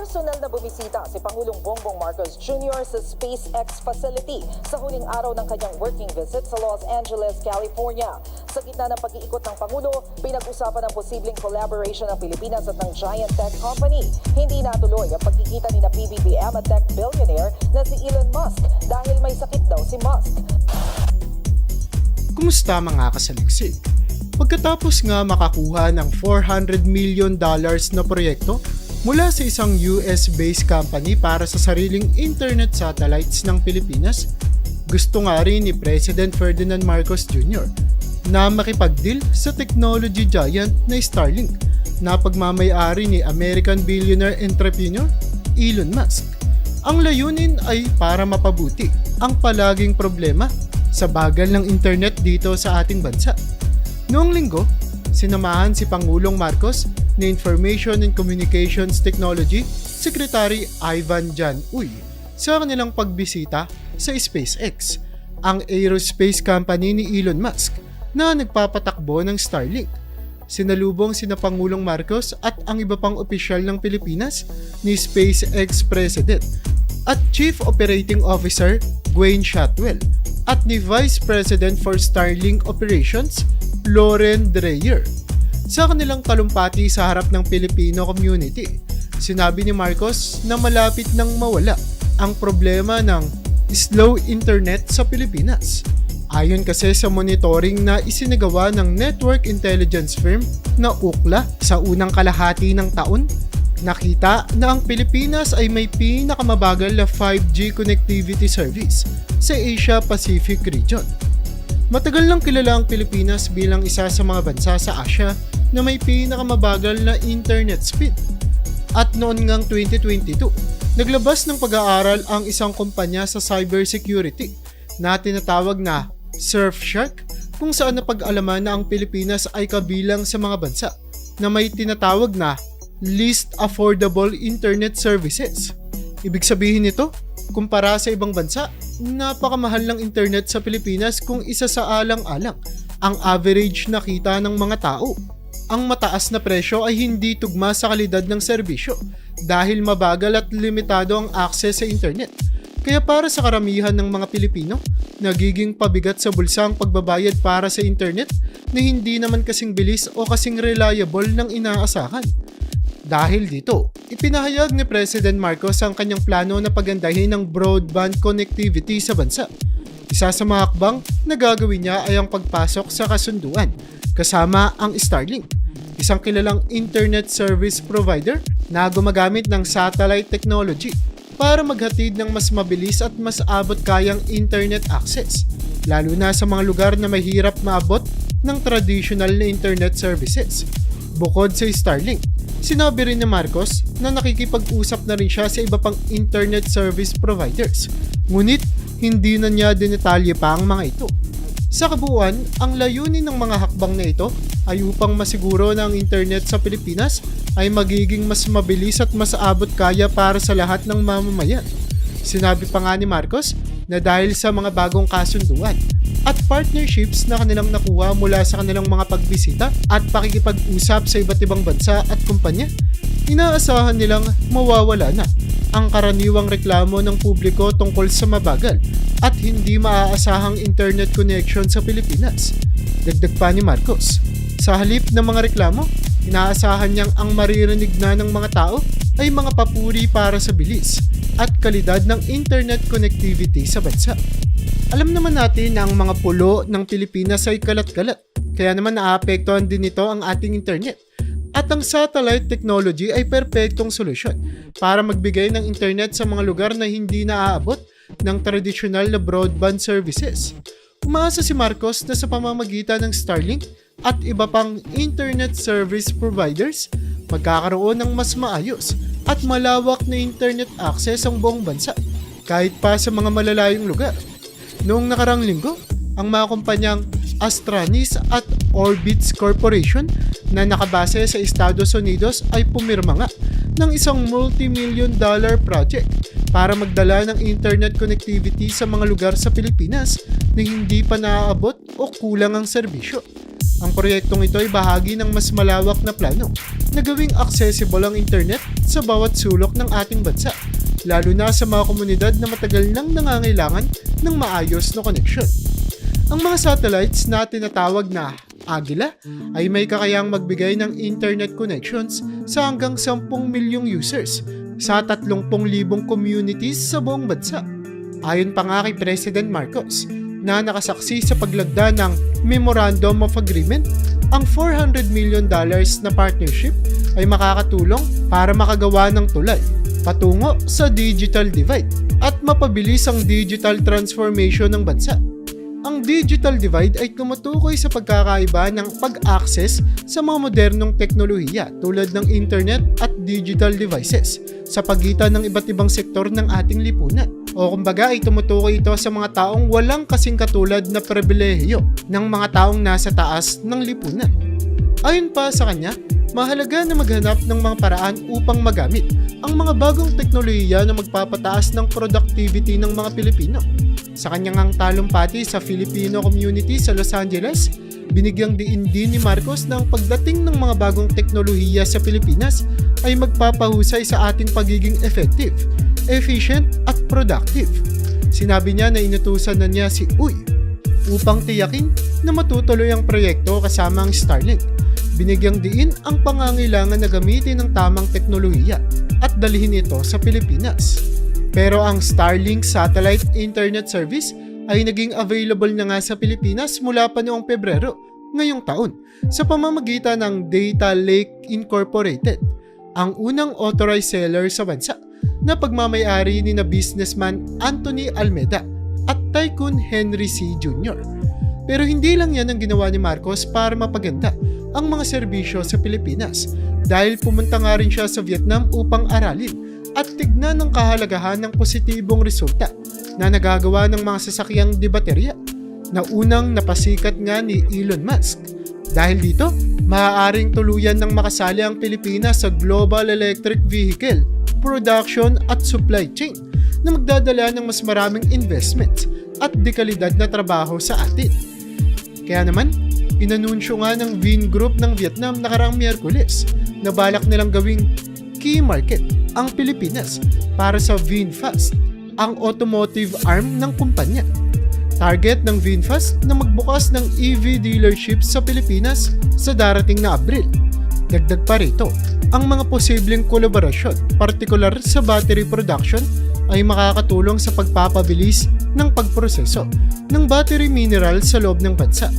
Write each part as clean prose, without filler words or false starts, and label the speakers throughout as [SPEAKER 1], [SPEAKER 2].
[SPEAKER 1] Personal na bumisita si Pangulong Bongbong Marcos Jr. sa SpaceX facility sa huling araw ng kanyang working visit sa Los Angeles, California. Sa gitna ng pag-iikot ng Pangulo, pinag-usapan ang posibleng collaboration ng Pilipinas at ng giant tech company. Hindi natuloy ang pagkikita ni PBBM at tech billionaire na si Elon Musk dahil may sakit daw si Musk.
[SPEAKER 2] Kumusta mga kasaliksik? Pagkatapos nga makakuha ng $400 million na proyekto mula sa isang US-based company para sa sariling internet satellites ng Pilipinas, gusto nga rin ni President Ferdinand Marcos Jr. na makipag-deal sa technology giant na Starlink na pagmamay-ari ni American billionaire entrepreneur Elon Musk. Ang layunin ay para mapabuti ang palaging problema sa bagal ng internet dito sa ating bansa. Noong linggo, sinamahan si Pangulong Marcos ni Information and Communications Technology Secretary Ivan John Uy sa kanilang pagbisita sa SpaceX, ang aerospace company ni Elon Musk na nagpapatakbo ng Starlink. Sinalubong sina Pangulong Marcos at ang iba pang opisyal ng Pilipinas ni SpaceX President at Chief Operating Officer Gwynne Shotwell at ni Vice President for Starlink Operations Lauren Dreyer. Sa kanilang talumpati sa harap ng Filipino community, sinabi ni Marcos na malapit nang mawala ang problema ng slow internet sa Pilipinas. Ayon kasi sa monitoring na isinagawa ng network intelligence firm na Ookla sa unang kalahati ng taon, nakita na ang Pilipinas ay may pinakamabagal na 5G connectivity service sa Asia-Pacific region. Matagal nang kilala ang Pilipinas bilang isa sa mga bansa sa Asia na may pinakamabagal na internet speed. At noon ngang 2022, naglabas ng pag-aaral ang isang kumpanya sa cybersecurity na tinatawag na Surfshark, kung saan napag-alaman na ang Pilipinas ay kabilang sa mga bansa na may tinatawag na least affordable internet services. Ibig sabihin nito, kumpara sa ibang bansa, napakamahal ng internet sa Pilipinas kung isa sa alang-alang ang average na kita ng mga tao. Ang mataas na presyo ay hindi tugma sa kalidad ng serbisyo dahil mabagal at limitado ang access sa internet. Kaya para sa karamihan ng mga Pilipino, nagiging pabigat sa bulsa ang pagbabayad para sa internet na hindi naman kasing bilis o kasing reliable ng inaasahan. Dahil dito, ipinahayag ni President Marcos ang kanyang plano na pagandahin ang broadband connectivity sa bansa. Isa sa mga hakbang na gagawin niya ay ang pagpasok sa kasunduan, kasama ang Starlink, isang kilalang internet service provider na gumagamit ng satellite technology para maghatid ng mas mabilis at mas abot kayang internet access, lalo na sa mga lugar na mahirap maabot ng traditional na internet services. Bukod sa Starlink, sinabi rin ni Marcos na nakikipag-usap na rin siya sa iba pang internet service providers. Ngunit, hindi na niya dinetalye pa ang mga ito. Sa kabuuan, ang layunin ng mga hakbang na ito ay upang masiguro na ang internet sa Pilipinas ay magiging mas mabilis at mas abot kaya para sa lahat ng mamamayan. Sinabi pa nga ni Marcos na dahil sa mga bagong kasunduan at partnerships na kanilang nakuha mula sa kanilang mga pagbisita at pakikipag-usap sa iba't ibang bansa at kumpanya, inaasahan nilang mawawala na ang karaniwang reklamo ng publiko tungkol sa mabagal at hindi maaasahang internet connection sa Pilipinas. Dagdag pa ni Marcos, sa halip ng mga reklamo, inaasahan niyang ang maririnig na ng mga tao ay mga papuri para sa bilis at kalidad ng internet connectivity sa bansa. Alam naman natin na ang mga pulo ng Pilipinas ay kalat-kalat, kaya naman naapektuhan din nito ang ating internet. At ang satellite technology ay perpektong solusyon para magbigay ng internet sa mga lugar na hindi naaabot ng tradisyonal na broadband services. Umaasa si Marcos na sa pamamagitan ng Starlink at iba pang internet service providers, magkakaroon ng mas maayos at malawak na internet access ang buong bansa, kahit pa sa mga malalayong lugar. Noong nakarang linggo, ang mga kumpanyang Astranis at Orbitz Corporation na nakabase sa Estados Unidos ay pumirma nga ng isang multi-million-dollar project para magdala ng internet connectivity sa mga lugar sa Pilipinas na hindi pa naaabot o kulang ang serbisyo. Ang proyektong ito ay bahagi ng mas malawak na plano na gawing accessible ang internet sa bawat sulok ng ating bansa, lalo na sa mga komunidad na matagal nang nangangailangan ng maayos na koneksyon. Ang mga satellites na tinatawag na Agila ay may kakayang magbigay ng internet connections sa hanggang 10 milyong users sa 30,000 communities sa buong bansa. Ayon pa nga kay President Marcos na nakasaksi sa paglagda ng Memorandum of Agreement, ang $400 million na partnership ay makakatulong para makagawa ng tulay patungo sa digital divide at mapabilis ang digital transformation ng bansa. Ang digital divide ay tumutukoy sa pagkakaiba ng pag-access sa mga modernong teknolohiya tulad ng internet at digital devices sa pagitan ng iba't ibang sektor ng ating lipunan. O kumbaga ay tumutukoy ito sa mga taong walang kasing katulad na pribilehiyo ng mga taong nasa taas ng lipunan. Ayon pa sa kanya, mahalaga na maghanap ng mga paraan upang magamit ang mga bagong teknolohiya na magpapataas ng productivity ng mga Pilipino. Sa kanyang talumpati sa Filipino community sa Los Angeles, binigyang diin din ni Marcos na ang pagdating ng mga bagong teknolohiya sa Pilipinas ay magpapahusay sa ating pagiging effective, efficient at productive. Sinabi niya na inutusan na niya si Uy upang tiyakin na matutuloy ang proyekto kasama ang Starlink. Binigyang diin ang pangangailangan na gamitin ng tamang teknolohiya at dalhin ito sa Pilipinas. Pero ang Starlink satellite internet service ay naging available na nga sa Pilipinas mula pa noong Pebrero ngayong taon sa pamamagitan ng Data Lake Incorporated, ang unang authorized seller sa bansa na pagmamayari ni na businessman Anthony Almeda at tycoon Henry C. Jr. Pero hindi lang yan ang ginawa ni Marcos para mapaganda ang mga serbisyo sa Pilipinas dahil pumunta nga rin siya sa Vietnam upang aralin at tignan ang kahalagahan ng positibong resulta na nagagawa ng mga sasakyang de baterya na unang napasikat nga ni Elon Musk. Dahil dito, maaaring tuluyan ng makasali ang Pilipinas sa global electric vehicle, production at supply chain na magdadala ng mas maraming investments at dekalidad na trabaho sa atin. Kaya naman, inanunsyo nga ng Vingroup ng Vietnam nakaraang Miyerkules na balak nilang gawing key market ang Pilipinas para sa VinFast, ang automotive arm ng kumpanya. Target ng VinFast na magbukas ng EV dealership sa Pilipinas sa darating na Abril. Dagdag pa rito, ang mga posibleng kolaborasyon, partikular sa battery production, ay makakatulong sa pagpapabilis ng pagproseso ng battery mineral sa loob ng bansa,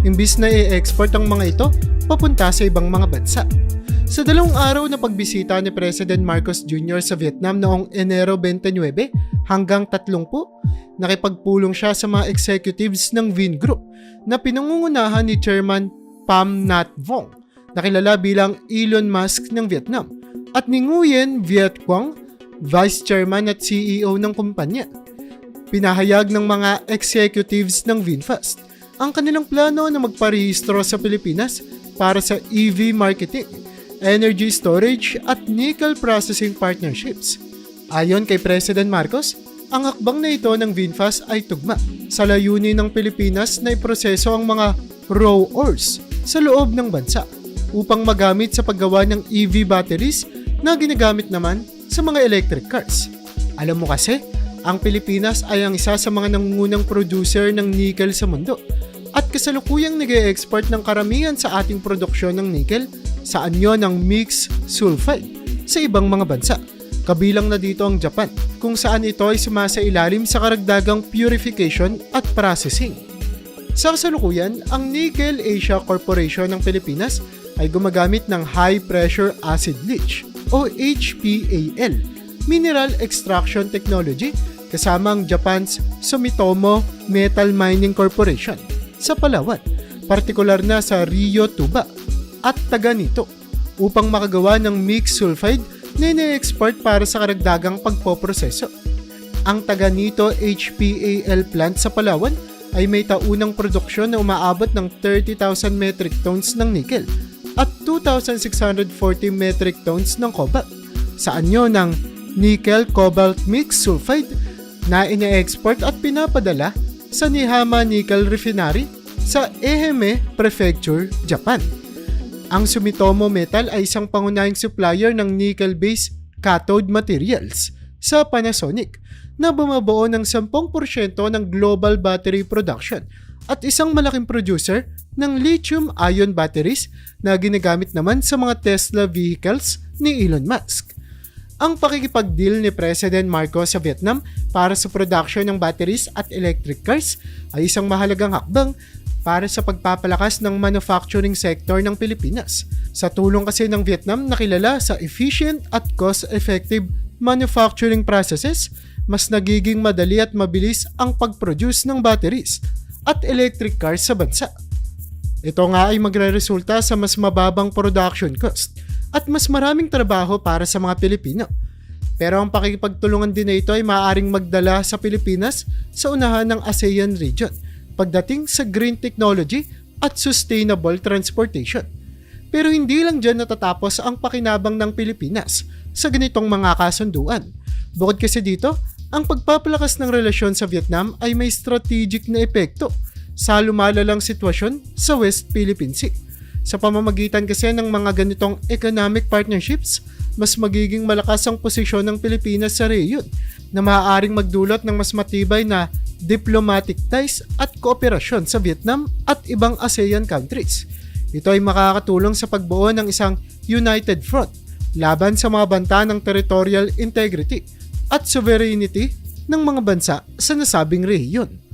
[SPEAKER 2] imbis na i-export ang mga ito papunta sa ibang mga bansa. Sa 2 araw na pagbisita ni President Marcos Jr. sa Vietnam noong Enero 29 hanggang 30, nakipagpulong siya sa mga executives ng Vingroup na pinangungunahan ni Chairman Pham Nhat Vuong, na kilala bilang Elon Musk ng Vietnam, at ni Nguyen Viet Quang, Vice Chairman at CEO ng kumpanya. Pinahayag ng mga executives ng VinFast ang kanilang plano na magparehistro sa Pilipinas para sa EV marketing, energy storage at nickel processing partnerships. Ayon kay President Marcos, ang hakbang na ito ng VinFast ay tugma sa layunin ng Pilipinas na iproseso ang mga raw ores sa loob ng bansa upang magamit sa paggawa ng EV batteries na ginagamit naman sa mga electric cars. Alam mo kasi, ang Pilipinas ay ang isa sa mga nangungunang producer ng nickel sa mundo at kasalukuyang nag-e-export ng karamihan sa ating produksyon ng nickel sa anyo ng mixed sulfide sa ibang mga bansa. Kabilang na dito ang Japan, kung saan ito ay sumasailalim sa karagdagang purification at processing. Sa kasalukuyan, ang Nickel Asia Corporation ng Pilipinas ay gumagamit ng High Pressure Acid Leach o HPAL mineral extraction technology kasama ang Japan's Sumitomo Metal Mining Corporation sa Palawan, partikular na sa Rio Tuba at Taganito, upang makagawa ng mixed sulfide na ine-export para sa karagdagang pagpoproseso. Ang Taganito HPAL plant sa Palawan ay may taunang produksyon na umaabot ng 30,000 metric tons ng nickel at 2,640 metric tons ng cobalt sa anyo ng nickel cobalt mixed sulfide na ine-export at pinapadala sa Nihama Nickel Refinery sa Ehime Prefecture, Japan. Ang Sumitomo Metal ay isang pangunahing supplier ng nickel-based cathode materials sa Panasonic na bumubuo ng 10% ng global battery production at isang malaking producer ng lithium-ion batteries na ginagamit naman sa mga Tesla vehicles ni Elon Musk. Ang pakikipag-deal ni President Marcos sa Vietnam para sa production ng batteries at electric cars ay isang mahalagang hakbang para sa pagpapalakas ng manufacturing sector ng Pilipinas. Sa tulong kasi ng Vietnam na kilala sa efficient at cost-effective manufacturing processes, mas nagiging madali at mabilis ang pag-produce ng batteries at electric cars sa bansa. Ito nga ay magre-resulta sa mas mababang production cost at mas maraming trabaho para sa mga Pilipino. Pero ang pakikipagtulungan din na ito ay maaaring magdala sa Pilipinas sa unahan ng ASEAN region pagdating sa green technology at sustainable transportation. Pero hindi lang dyan natatapos ang pakinabang ng Pilipinas sa ganitong mga kasunduan. Bukod kasi dito, ang pagpapalakas ng relasyon sa Vietnam ay may strategic na epekto sa lumalalang sitwasyon sa West Philippine Sea. Sa pamamagitan kasi ng mga ganitong economic partnerships, mas magiging malakas ang posisyon ng Pilipinas sa rehiyon na maaaring magdulot ng mas matibay na diplomatic ties at kooperasyon sa Vietnam at ibang ASEAN countries. Ito ay makakatulong sa pagbuo ng isang united front laban sa mga banta ng territorial integrity at sovereignty ng mga bansa sa nasabing rehiyon.